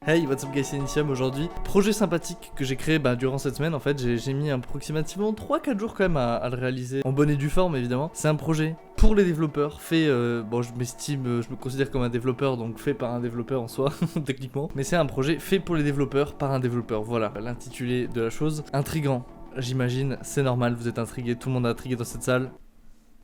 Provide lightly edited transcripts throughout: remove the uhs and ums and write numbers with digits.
Hey, what's up guys, c'est Initium. Aujourd'hui, projet sympathique que j'ai créé durant cette semaine. En fait, j'ai mis approximativement 3-4 jours quand même à le réaliser, en bonne et due forme évidemment. C'est un projet pour les développeurs, fait, bon je m'estime, je me considère comme un développeur, donc fait par un développeur en soi, techniquement. Mais c'est un projet fait pour les développeurs, par un développeur, voilà l'intitulé de la chose. Intriguant, j'imagine, c'est normal, vous êtes intrigués, tout le monde est intrigué dans cette salle.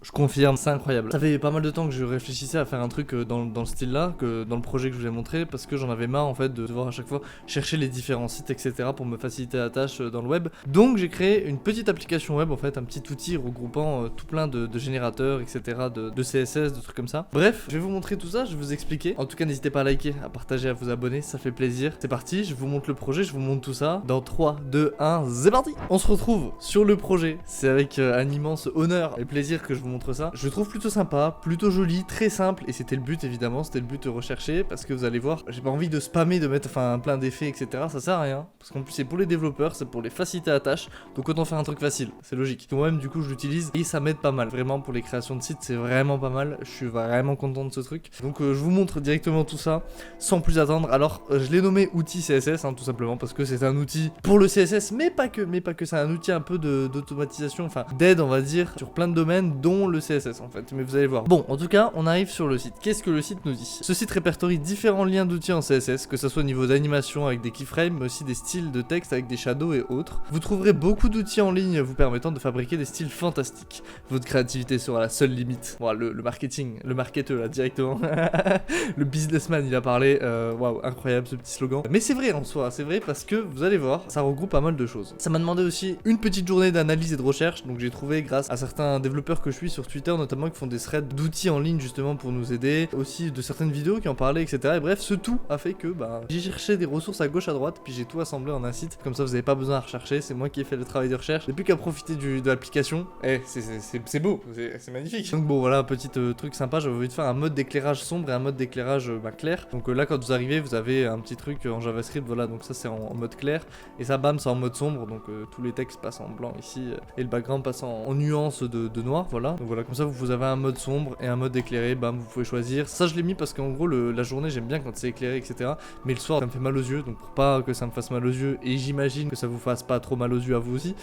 Je confirme, c'est incroyable. Ça fait pas mal de temps que je réfléchissais à faire un truc dans le style là, que dans le projet que je vous ai montré, parce que j'en avais marre en fait de devoir à chaque fois chercher les différents sites, etc. pour me faciliter la tâche dans le web. Donc j'ai créé une petite application web en fait, un petit outil regroupant tout plein de générateurs, etc. de CSS, de trucs comme ça. Bref, je vais vous montrer tout ça, je vais vous expliquer. En tout cas, n'hésitez pas à liker, à partager, à vous abonner, ça fait plaisir. C'est parti, je vous montre le projet, je vous montre tout ça. Dans 3, 2, 1, c'est parti. On se retrouve sur le projet. C'est avec un immense honneur et plaisir que je vous montre ça. Je le trouve plutôt sympa, plutôt joli, très simple, et c'était le but évidemment, c'était le but recherché, parce que vous allez voir, j'ai pas envie de spammer, de mettre plein d'effets, etc. Ça sert à rien, parce qu'en plus c'est pour les développeurs, c'est pour les faciliter la tâche, donc autant faire un truc facile, c'est logique. Moi-même du coup je l'utilise et ça m'aide pas mal, vraiment pour les créations de sites, c'est vraiment pas mal, je suis vraiment content de ce truc. Donc je vous montre directement tout ça, sans plus attendre. Alors je l'ai nommé outil CSS, tout simplement, parce que c'est un outil pour le CSS, mais pas que, c'est un outil un peu d'automatisation, d'aide on va dire, sur plein de domaines, dont le CSS. En fait, mais vous allez voir. Bon, en tout cas, on arrive sur le site. Qu'est-ce que le site nous dit? Ce site répertorie différents liens d'outils en CSS, que ce soit au niveau d'animation avec des keyframes, mais aussi des styles de texte avec des shadows et autres. Vous trouverez beaucoup d'outils en ligne vous permettant de fabriquer des styles fantastiques. Votre créativité sera la seule limite. Bon, le marketing, le marketeur là, directement. Le businessman, il a parlé. Waouh, incroyable ce petit slogan. Mais c'est vrai en soi, c'est vrai parce que vous allez voir, ça regroupe pas mal de choses. Ça m'a demandé aussi une petite journée d'analyse et de recherche, donc j'ai trouvé grâce à certains développeurs que je suis sur Twitter, notamment qui font des threads d'outils en ligne justement pour nous aider, aussi de certaines vidéos qui en parlaient, etc. Et bref, ce tout a fait que j'ai cherché des ressources à gauche à droite, puis j'ai tout assemblé en un site. Comme ça, vous n'avez pas besoin à rechercher, c'est moi qui ai fait le travail de recherche. J'ai plus qu'à profiter de l'application. C'est beau, c'est magnifique. Donc bon, voilà un petit truc sympa. J'avais envie de faire un mode d'éclairage sombre et un mode d'éclairage clair. Donc là, quand vous arrivez, vous avez un petit truc en JavaScript. Voilà, donc ça c'est en mode clair. Et ça, bam, c'est en mode sombre. Donc tous les textes passent en blanc ici et le background passe en nuance de noir. Voilà. Donc voilà, comme ça vous avez un mode sombre et un mode éclairé, vous pouvez choisir. Ça je l'ai mis parce qu'en gros la journée j'aime bien quand c'est éclairé, etc. Mais le soir ça me fait mal aux yeux, donc pour pas que ça me fasse mal aux yeux, et j'imagine que ça vous fasse pas trop mal aux yeux à vous aussi,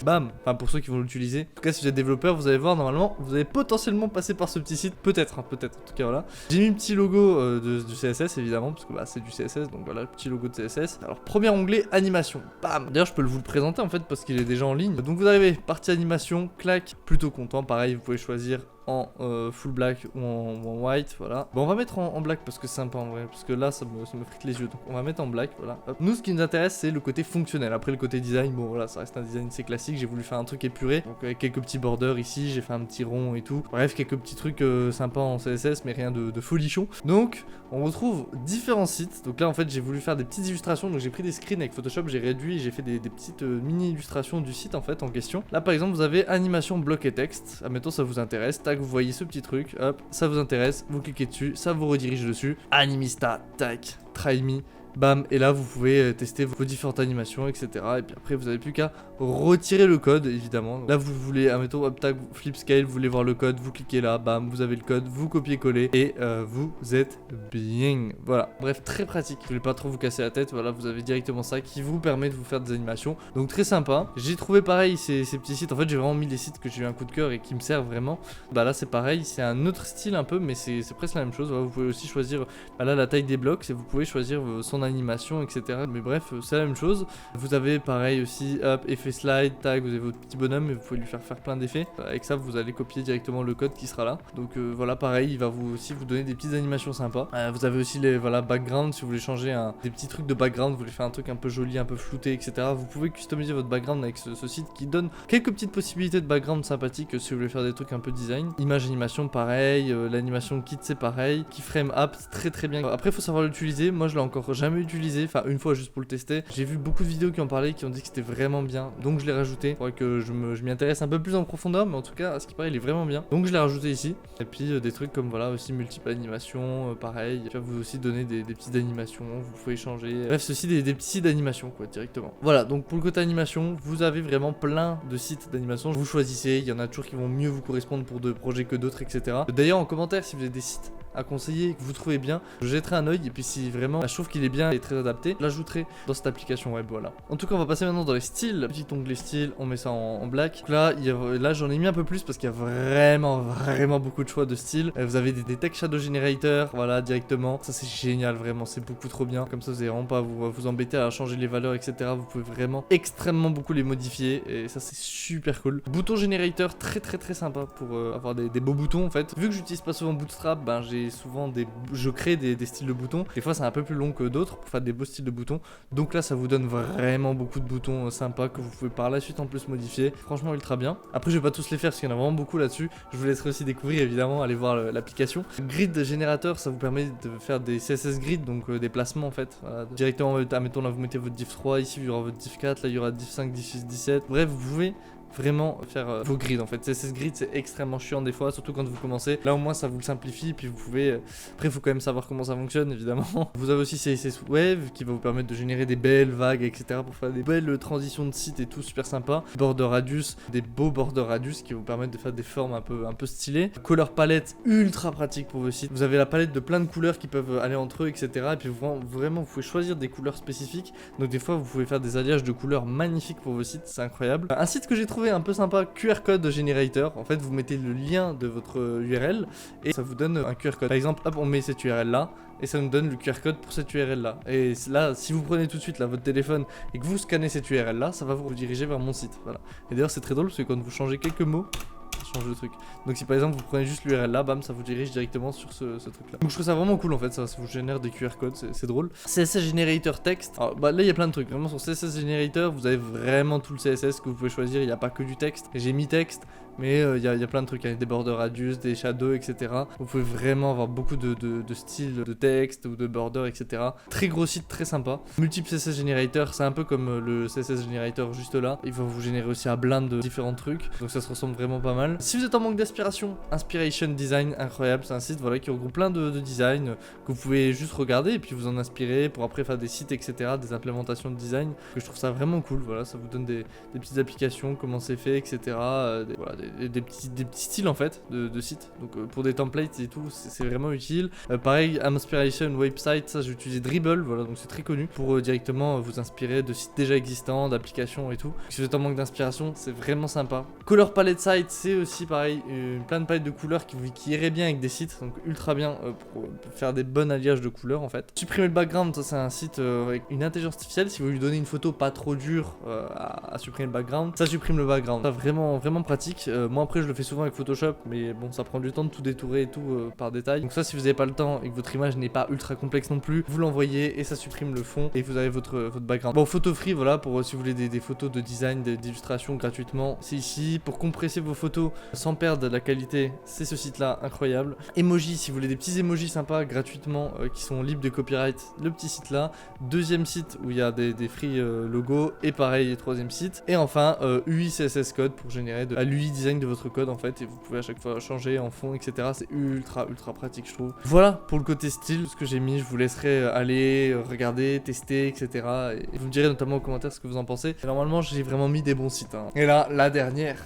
pour ceux qui vont l'utiliser. En tout cas si vous êtes développeur, vous allez voir, normalement vous allez potentiellement passer par ce petit site, peut-être, en tout cas voilà. J'ai mis un petit logo du CSS évidemment, parce que c'est du CSS, donc voilà le petit logo de CSS. Alors premier onglet animation, d'ailleurs je peux vous le présenter en fait parce qu'il est déjà en ligne. Donc vous arrivez, partie animation, clac, plutôt content, pareil vous pouvez choisir en full black ou en white, voilà. Bon, on va mettre en black parce que c'est sympa en vrai, parce que là ça me frite les yeux, donc on va mettre en black, voilà. Hop. Nous ce qui nous intéresse c'est le côté fonctionnel. Après le côté design, bon voilà, ça reste un design c'est classique, j'ai voulu faire un truc épuré, donc avec quelques petits borders ici, j'ai fait un petit rond et tout. Bref, quelques petits trucs sympas en CSS, mais rien de folichon. Donc on retrouve différents sites, donc là en fait j'ai voulu faire des petites illustrations, donc j'ai pris des screens avec Photoshop, j'ai réduit, j'ai fait des petites mini illustrations du site en fait en question. Là par exemple vous avez animation bloc et texte, admettons ça vous intéresse, tac, vous voyez ce petit truc, hop, ça vous intéresse, vous cliquez dessus, ça vous redirige dessus, Animista, tac, try me, bam, et là vous pouvez tester vos différentes animations, etc. Et puis après vous n'avez plus qu'à retirer le code, évidemment. Là vous voulez, admettons, hop, tac, flip scale, vous voulez voir le code, vous cliquez là, bam, vous avez le code, vous copiez-coller, et vous êtes bien. Voilà, bref, très pratique. Je voulais pas trop vous casser la tête, voilà, vous avez directement ça qui vous permet de vous faire des animations. Donc très sympa. J'ai trouvé pareil ces petits sites, en fait j'ai vraiment mis les sites que j'ai eu un coup de cœur et qui me servent vraiment. Là c'est pareil, c'est un autre style un peu, mais c'est presque la même chose. Voilà, vous pouvez aussi choisir, là la taille des blocs, et vous pouvez choisir son animation, etc. Mais bref, c'est la même chose. Vous avez pareil aussi, hop, effet slide, tag, vous avez votre petit bonhomme et vous pouvez lui faire plein d'effets. Avec ça, vous allez copier directement le code qui sera là. Donc voilà, pareil, il va aussi vous donner des petites animations sympas. Vous avez aussi les background, si vous voulez changer des petits trucs de background, vous voulez faire un truc un peu joli, un peu flouté, etc. Vous pouvez customiser votre background avec ce site qui donne quelques petites possibilités de background sympathiques si vous voulez faire des trucs un peu design. Image animation, pareil, l'animation kit c'est pareil. Keyframe app, très bien. Après, il faut savoir l'utiliser. Moi, je l'ai encore jamais utilisé, une fois juste pour le tester. J'ai vu beaucoup de vidéos qui en parlaient, qui ont dit que c'était vraiment bien, donc je l'ai rajouté. Il faudrait que je m'y intéresse un peu plus en profondeur, mais en tout cas à ce qui paraît il est vraiment bien, donc je l'ai rajouté ici. Et puis des trucs comme voilà aussi multiples animations, pareil, il va vous aussi donner des petites animations, vous pouvez changer, bref ceci des petits sites d'animation quoi directement. Voilà, donc pour le côté animation vous avez vraiment plein de sites d'animation, vous choisissez, il y en a toujours qui vont mieux vous correspondre pour de projets que d'autres, etc. D'ailleurs en commentaire si vous avez des sites à conseiller, que vous trouvez bien, je jetterai un œil et puis si vraiment je trouve qu'il est bien et très adapté, je l'ajouterai dans cette application web, voilà. En tout cas, on va passer maintenant dans les styles. Petit onglet style, on met ça en black. Donc là j'en ai mis un peu plus parce qu'il y a vraiment beaucoup de choix de styles. Vous avez des text shadow generators, voilà, directement. Ça c'est génial, vraiment, c'est beaucoup trop bien. Comme ça, vous n'avez vraiment pas à vous embêter à changer les valeurs, etc. Vous pouvez vraiment extrêmement beaucoup les modifier et ça c'est super cool. Bouton generator, très sympa pour avoir des beaux boutons en fait. Vu que j'utilise pas souvent Bootstrap, ben j'ai souvent je crée des styles de boutons. Des fois c'est un peu plus long que d'autres pour faire des beaux styles de boutons. Donc là ça vous donne vraiment beaucoup de boutons sympas que vous pouvez par la suite en plus modifier. Franchement ultra bien. Après je vais pas tous les faire parce qu'il y en a vraiment beaucoup là-dessus. Je vous laisserai aussi découvrir évidemment, allez voir l'application. Grid générateur, ça vous permet de faire des CSS grid, donc des placements en fait. Voilà. Directement, admettons là vous mettez votre div 3, ici il y aura votre div 4, là il y aura div 5, div 6, 17. Bref, vous pouvez vraiment faire vos grids en fait. CSS grid c'est extrêmement chiant des fois, surtout quand vous commencez. Là au moins ça vous le simplifie, puis vous pouvez... Après il faut quand même savoir comment ça fonctionne évidemment. Vous avez aussi CSS Wave qui va vous permettre de générer des belles vagues, etc. pour faire des belles transitions de site et tout, super sympa. Border radius, des beaux border radius qui vous permettent de faire des formes un peu stylées. Color palette, ultra pratique pour vos sites. Vous avez la palette de plein de couleurs qui peuvent aller entre eux, etc. Et puis vraiment vous pouvez choisir des couleurs spécifiques. Donc des fois vous pouvez faire des alliages de couleurs magnifiques pour vos sites, c'est incroyable. Un site que j'ai trouvé un peu sympa, QR code generator. En fait vous mettez le lien de votre URL et ça vous donne un QR code. Par exemple, hop, on met cette URL là et ça nous donne le QR code pour cette URL là. Et là, si vous prenez tout de suite là votre téléphone et que vous scannez cette URL là, ça va vous rediriger vers mon site. Voilà. Et d'ailleurs c'est très drôle parce que quand vous changez quelques mots, ça change le truc. Donc si par exemple vous prenez juste l'URL là, bam, ça vous dirige directement sur ce truc là. Donc je trouve ça vraiment cool en fait, ça vous génère des QR codes, c'est drôle. CSS Generator Text, alors bah là il y a plein de trucs, vraiment sur CSS Generator vous avez vraiment tout le CSS que vous pouvez choisir, il n'y a pas que du texte. J'ai mis texte, mais il y a plein de trucs, il y a des border radius, des shadows, etc. Vous pouvez vraiment avoir beaucoup de styles de texte ou de border, etc. Très gros site, très sympa. Multiple CSS Generator, c'est un peu comme le CSS Generator juste là. Il va vous générer aussi à blinde de différents trucs, donc ça se ressemble vraiment pas mal. Si vous êtes en manque d'inspiration, Inspiration Design, incroyable, c'est un site voilà, qui regroupe plein de designs que vous pouvez juste regarder et puis vous en inspirer pour après faire des sites, etc. Des implémentations de design, que je trouve ça vraiment cool. Voilà, ça vous donne des petites applications, comment c'est fait, etc. Des petits styles en fait de sites. Donc pour des templates et tout, c'est vraiment utile. Pareil, Inspiration Website, ça j'ai utilisé Dribbble, voilà, donc c'est très connu pour directement vous inspirer de sites déjà existants, d'applications et tout. Si vous êtes en manque d'inspiration, c'est vraiment sympa. Color Palette Site, c'est aussi pareil, plein de palettes de couleurs qui iraient bien avec des sites, donc ultra bien pour faire des bons alliages de couleurs en fait. Supprimer le background, ça c'est un site avec une intelligence artificielle. Si vous lui donnez une photo pas trop dure à supprimer le background, ça supprime le background. Ça vraiment pratique. Moi après je le fais souvent avec Photoshop, mais bon ça prend du temps de tout détourer et tout par détail. Donc ça si vous n'avez pas le temps et que votre image n'est pas ultra complexe non plus, vous l'envoyez et ça supprime le fond et vous avez votre background. Bon, photo free, voilà, pour si vous voulez des photos de design, d'illustration gratuitement, c'est ici. Pour compresser vos photos sans perdre la qualité, c'est ce site là, incroyable. Emoji, si vous voulez des petits emojis sympas gratuitement qui sont libres de copyright, le petit site là. Deuxième site où il y a des free logos et pareil, troisième site. Et enfin UI CSS code pour générer l'UI design de votre code en fait, et vous pouvez à chaque fois changer en fond, etc. C'est ultra pratique je trouve. Voilà pour le côté style, ce que j'ai mis. Je vous laisserai aller regarder, tester, etc. Et vous me direz notamment en commentaire ce que vous en pensez. Et normalement j'ai vraiment mis des bons sites hein. Et là, la dernière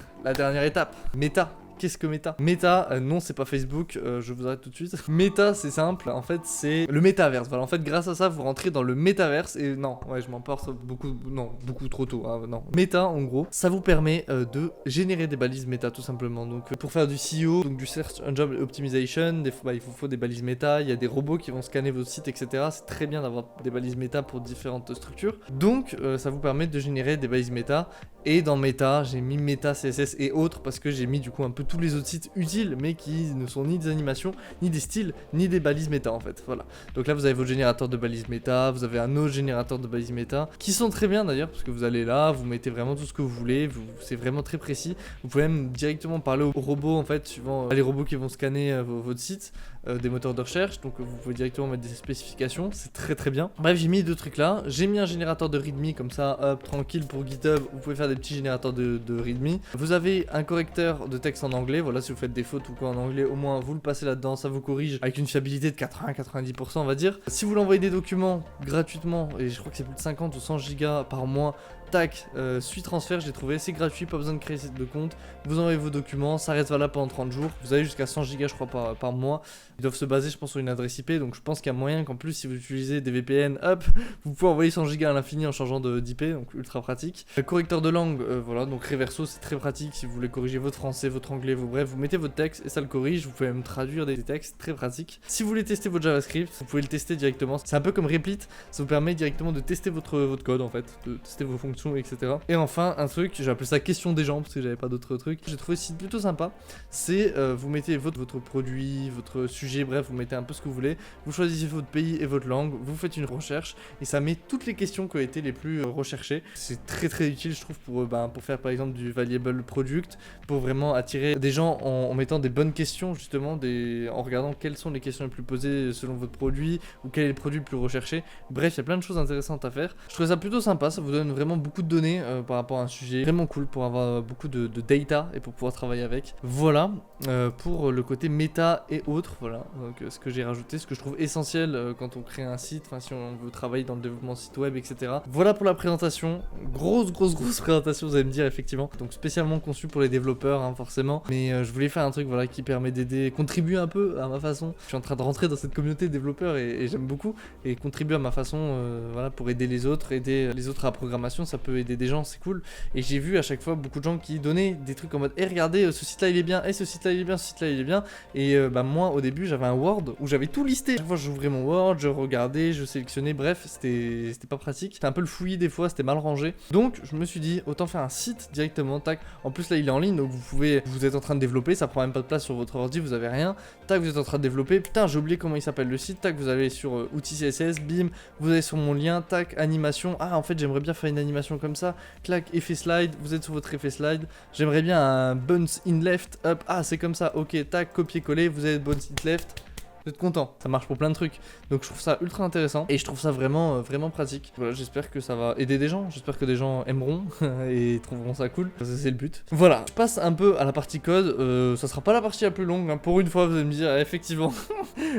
étape, Meta. Qu'est-ce que Meta? Meta, non, c'est pas Facebook, je vous arrête tout de suite. Meta, c'est simple, en fait, c'est le métaverse. Voilà, en fait, grâce à ça, vous rentrez dans le métaverse. Et non, ouais, je m'en porte beaucoup trop tôt. Hein, non. Meta, en gros, ça vous permet de générer des balises méta, tout simplement. Donc, pour faire du SEO, donc du Search Engine Optimization, il vous faut des balises méta. Il y a des robots qui vont scanner vos sites, etc. C'est très bien d'avoir des balises méta pour différentes structures. Donc, ça vous permet de générer des balises méta. Et dans Meta, j'ai mis Meta CSS et autres parce que j'ai mis du coup un peu tous les autres sites utiles mais qui ne sont ni des animations, ni des styles, ni des balises méta en fait. Voilà. Donc là vous avez votre générateur de balises méta, vous avez un autre générateur de balises méta qui sont très bien d'ailleurs parce que vous allez là, vous mettez vraiment tout ce que vous voulez, c'est vraiment très précis. Vous pouvez même directement parler aux robots en fait, suivant les robots qui vont scanner votre site, des moteurs de recherche. Donc vous pouvez directement mettre des spécifications, c'est très bien. Bref, j'ai mis deux trucs là. J'ai mis un générateur de readme comme ça, hop, tranquille pour GitHub. Vous pouvez faire des petits générateurs de readme. Vous avez un correcteur de texte en anglais. Voilà, si vous faites des fautes ou quoi en anglais, au moins vous le passez là-dedans, ça vous corrige avec une fiabilité de 80-90% on va dire. Si vous l'envoyez des documents gratuitement, et je crois que c'est plus de 50 ou 100 gigas par mois, tac, suite transfert, j'ai trouvé, c'est gratuit, pas besoin de créer de compte. Vous envoyez vos documents, ça reste valable pendant 30 jours. Vous avez jusqu'à 100 gigas je crois par mois. Ils doivent se baser, je pense, sur une adresse IP, donc je pense qu'il y a moyen qu'en plus, si vous utilisez des VPN, hop, vous pouvez envoyer 100 Go à l'infini en changeant d'IP, donc ultra pratique. Le correcteur de langue, voilà, donc Reverso, c'est très pratique si vous voulez corriger votre français, votre anglais, bref, vous mettez votre texte et ça le corrige. Vous pouvez même traduire des textes, très pratique. Si vous voulez tester votre JavaScript, vous pouvez le tester directement. C'est un peu comme Replit, ça vous permet directement de tester votre code en fait, de tester vos fonctions, etc. Et enfin, un truc, j'ai appelé ça question des gens parce que j'avais pas d'autres trucs. J'ai trouvé ce site plutôt sympa. C'est vous mettez votre produit, votre sujet, bref, vous mettez un peu ce que vous voulez. Vous choisissez votre pays et votre langue, vous faites une recherche et ça met toutes les questions qui ont été les plus recherchées. C'est très utile, je trouve, pour faire par exemple du valuable product, pour vraiment attirer des gens en mettant des bonnes questions, justement, en regardant quelles sont les questions les plus posées selon votre produit ou quel est le produit le plus recherché. Bref, il y a plein de choses intéressantes à faire. Je trouve ça plutôt sympa, ça vous donne vraiment beaucoup de données par rapport à un sujet vraiment cool pour avoir beaucoup de data et pour pouvoir travailler avec. Voilà pour le côté méta et autres. Voilà donc, ce que j'ai rajouté, ce que je trouve essentiel quand on crée un site, enfin si on veut travailler dans le développement site web, etc. Voilà pour la présentation. Grosse présentation, vous allez me dire, effectivement. Donc spécialement conçu pour les développeurs, hein, forcément. Mais je voulais faire un truc voilà, qui permet d'aider, contribuer un peu à ma façon. Je suis en train de rentrer dans cette communauté de développeurs et j'aime beaucoup. Et contribuer à ma façon voilà, pour aider les autres à la programmation, ça peut aider des gens, c'est cool. Et j'ai vu à chaque fois beaucoup de gens qui donnaient des trucs en mode regardez, ce site là il est bien, ce site là il est bien, ce site là il est bien. Et moi au début j'avais un Word où j'avais tout listé. Chaque fois j'ouvrais mon Word, je regardais, je sélectionnais, bref, c'était pas pratique. C'était un peu le fouillis des fois, c'était mal rangé. Donc je me suis dit autant faire un site directement, tac. En plus là il est en ligne, donc vous êtes en train de développer, ça prend même pas de place sur votre ordi, vous avez rien. Tac, vous êtes en train de développer, putain j'ai oublié comment il s'appelle le site, tac, vous allez sur outils CSS, bim, vous allez sur mon lien, tac, animation, ah en fait j'aimerais bien faire une animation comme ça, clac, effet slide, vous êtes sur votre effet slide, j'aimerais bien un bounce in left, hop, ah c'est comme ça, ok, tac, copier-coller, vous avez bounce in left. Vous êtes content, ça marche pour plein de trucs. Donc je trouve ça ultra intéressant et je trouve ça vraiment pratique. Voilà, j'espère que ça va aider des gens, j'espère que des gens aimeront et trouveront ça cool, parce que c'est le but. Voilà, je passe un peu à la partie code, ça sera pas la partie la plus longue, hein. Pour une fois vous allez me dire, effectivement,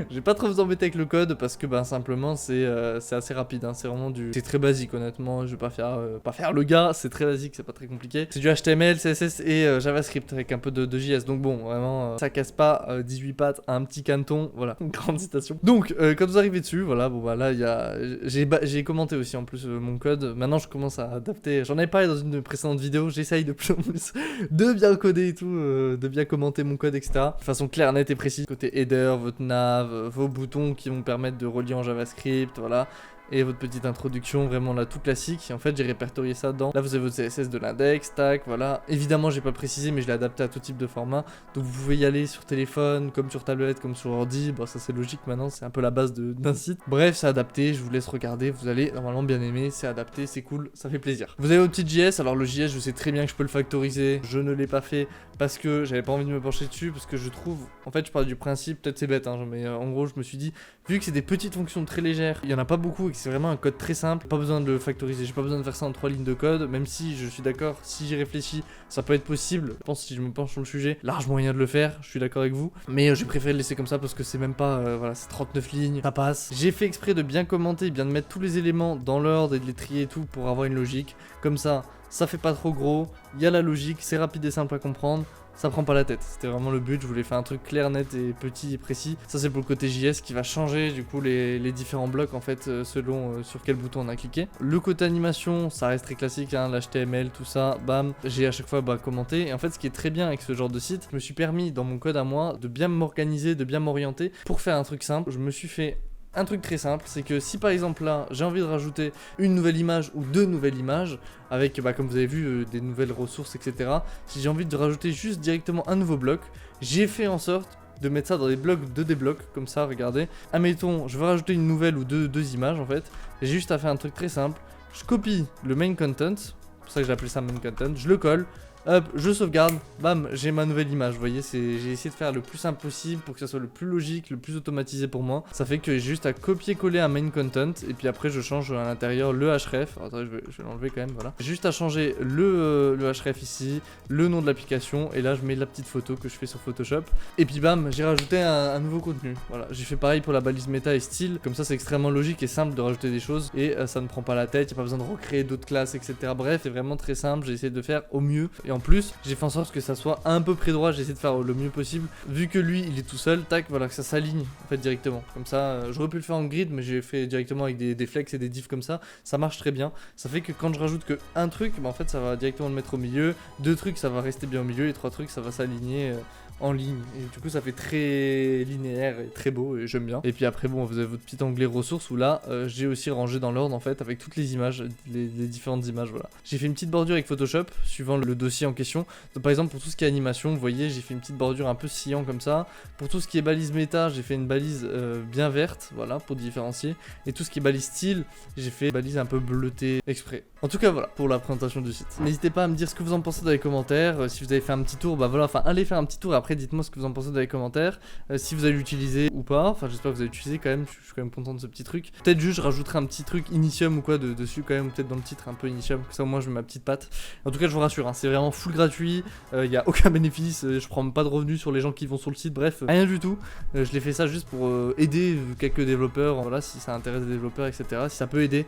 j'ai pas trop vous embêter avec le code parce que simplement c'est assez rapide, hein. C'est très basique honnêtement, je vais pas faire le gars, c'est très basique, c'est pas très compliqué. C'est du HTML, CSS et JavaScript avec un peu de JS, donc bon, vraiment, ça casse pas 18 pattes à un petit caneton, voilà. Grande citation. Donc, quand vous arrivez dessus, voilà, là, j'ai commenté aussi en plus mon code. Maintenant, je commence à adapter. J'en avais parlé dans une précédente vidéo. J'essaye de plus en plus de bien coder et tout, de bien commenter mon code, etc. De façon claire, nette et précise. Côté header, votre nav, vos boutons qui vont permettre de relier en JavaScript, voilà. Et votre petite introduction, vraiment là tout classique. Et en fait j'ai répertorié ça dans... Là vous avez votre CSS de l'index, tac, voilà. Évidemment j'ai pas précisé mais je l'ai adapté à tout type de format. Donc vous pouvez y aller sur téléphone, comme sur tablette, comme sur ordi. Bon ça c'est logique maintenant, c'est un peu la base d'un site. Bref c'est adapté, je vous laisse regarder, vous allez normalement bien aimer, c'est adapté, c'est cool, ça fait plaisir. Vous avez votre petit JS, alors le JS je sais très bien que je peux le factoriser. Je ne l'ai pas fait parce que j'avais pas envie de me pencher dessus, parce que je trouve... En fait je parle du principe, peut-être c'est bête hein, mais en gros je me suis dit, vu que c'est des petites fonctions très légères, il y en a pas beaucoup et que c'est vraiment un code très simple, pas besoin de le factoriser, j'ai pas besoin de faire ça en 3 lignes de code, même si je suis d'accord, si j'y réfléchis, ça peut être possible, je pense si je me penche sur le sujet, large moyen de le faire, je suis d'accord avec vous, mais j'ai préféré le laisser comme ça parce que c'est même pas, voilà, c'est 39 lignes, ça passe. J'ai fait exprès de bien commenter, bien de mettre tous les éléments dans l'ordre et de les trier et tout pour avoir une logique, comme ça fait pas trop gros, il y a la logique, c'est rapide et simple à comprendre. Ça prend pas la tête, c'était vraiment le but, je voulais faire un truc clair, net et petit et précis. Ça c'est pour le côté JS qui va changer du coup les différents blocs en fait selon sur quel bouton on a cliqué. Le côté animation, ça reste très classique, hein, l'HTML, tout ça, bam. J'ai à chaque fois commenté et en fait ce qui est très bien avec ce genre de site, je me suis permis dans mon code à moi de bien m'organiser, de bien m'orienter pour faire un truc simple. Je me suis fait un truc très simple, c'est que si par exemple là j'ai envie de rajouter une nouvelle image ou deux nouvelles images avec comme vous avez vu des nouvelles ressources etc, si j'ai envie de rajouter juste directement un nouveau bloc, j'ai fait en sorte de mettre ça dans des blocs de déblocs comme ça, regardez. Admettons je veux rajouter une nouvelle ou deux images en fait, j'ai juste à faire un truc très simple, je copie le main content, c'est pour ça que j'ai appelé ça main content, je le colle. Hop, je sauvegarde, bam, j'ai ma nouvelle image, vous voyez, j'ai essayé de faire le plus simple possible pour que ça soit le plus logique, le plus automatisé pour moi. Ça fait que j'ai juste à copier-coller un main content, et puis après je change à l'intérieur le href, attends, je vais l'enlever quand même, voilà. J'ai juste à changer le href ici, le nom de l'application, et là je mets la petite photo que je fais sur Photoshop, et puis bam, j'ai rajouté un nouveau contenu, voilà. J'ai fait pareil pour la balise méta et style, comme ça c'est extrêmement logique et simple de rajouter des choses, et ça ne prend pas la tête, il n'y a pas besoin de recréer d'autres classes, etc. Bref, c'est vraiment très simple, j'ai essayé de faire au mieux. Et Et en plus, j'ai fait en sorte que ça soit un peu près droit, j'ai essayé de faire le mieux possible. Vu que lui, il est tout seul, tac, voilà, que ça s'aligne en fait directement. Comme ça, j'aurais pu le faire en grid, mais j'ai fait directement avec des flex et des diffs comme ça marche très bien. Ça fait que quand je rajoute que un truc, bah en fait ça va directement le mettre au milieu, 2 trucs ça va rester bien au milieu, et 3 trucs ça va s'aligner en ligne. Et du coup ça fait très linéaire et très beau et j'aime bien. Et puis après bon, vous avez votre petit onglet ressources où là j'ai aussi rangé dans l'ordre en fait avec toutes les images, les différentes images, voilà. J'ai fait une petite bordure avec Photoshop suivant le dossier en question. Donc, par exemple pour tout ce qui est animation, vous voyez j'ai fait une petite bordure un peu sciant comme ça. Pour tout ce qui est balise méta, j'ai fait une balise bien verte, voilà, pour différencier. Et tout ce qui est balise style, j'ai fait une balise un peu bleutée exprès. En tout cas voilà pour la présentation du site. N'hésitez pas à me dire ce que vous en pensez dans les commentaires. Si vous avez fait un petit tour, bah voilà, enfin allez faire un petit tour et après dites-moi ce que vous en pensez dans les commentaires. Si vous allez l'utiliser ou pas, enfin j'espère que vous allez l'utiliser quand même, je suis quand même content de ce petit truc. Peut-être juste je rajouterai un petit truc Initium ou quoi dessus quand même, peut-être dans le titre un peu Initium, que ça au moins je mets ma petite patte. En tout cas je vous rassure, hein, c'est vraiment full gratuit, il y a aucun bénéfice, je prends pas de revenus sur les gens qui vont sur le site, bref, rien du tout. Je l'ai fait ça juste pour aider quelques développeurs, voilà, si ça intéresse les développeurs, etc. Si ça peut aider,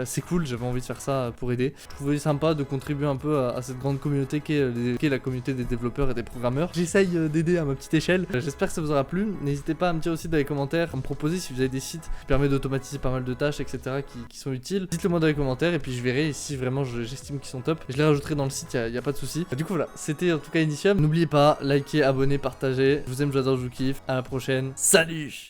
c'est cool, j'avais envie de faire ça pour aider. Je trouvais sympa de contribuer un peu à cette grande communauté qui est la communauté des développeurs et des programmeurs. J'essaye d'aider à ma petite échelle. J'espère que ça vous aura plu. N'hésitez pas à me dire aussi dans les commentaires, à me proposer si vous avez des sites qui permettent d'automatiser pas mal de tâches, etc. qui sont utiles. Dites-le moi dans les commentaires et puis je verrai si vraiment j'estime qu'ils sont top. Je les rajouterai dans le site, y a pas de souci. Du coup voilà, c'était en tout cas Initium. N'oubliez pas, likez, abonnez, partagez. Je vous aime, j'adore, je vous kiffe. À la prochaine. Salut!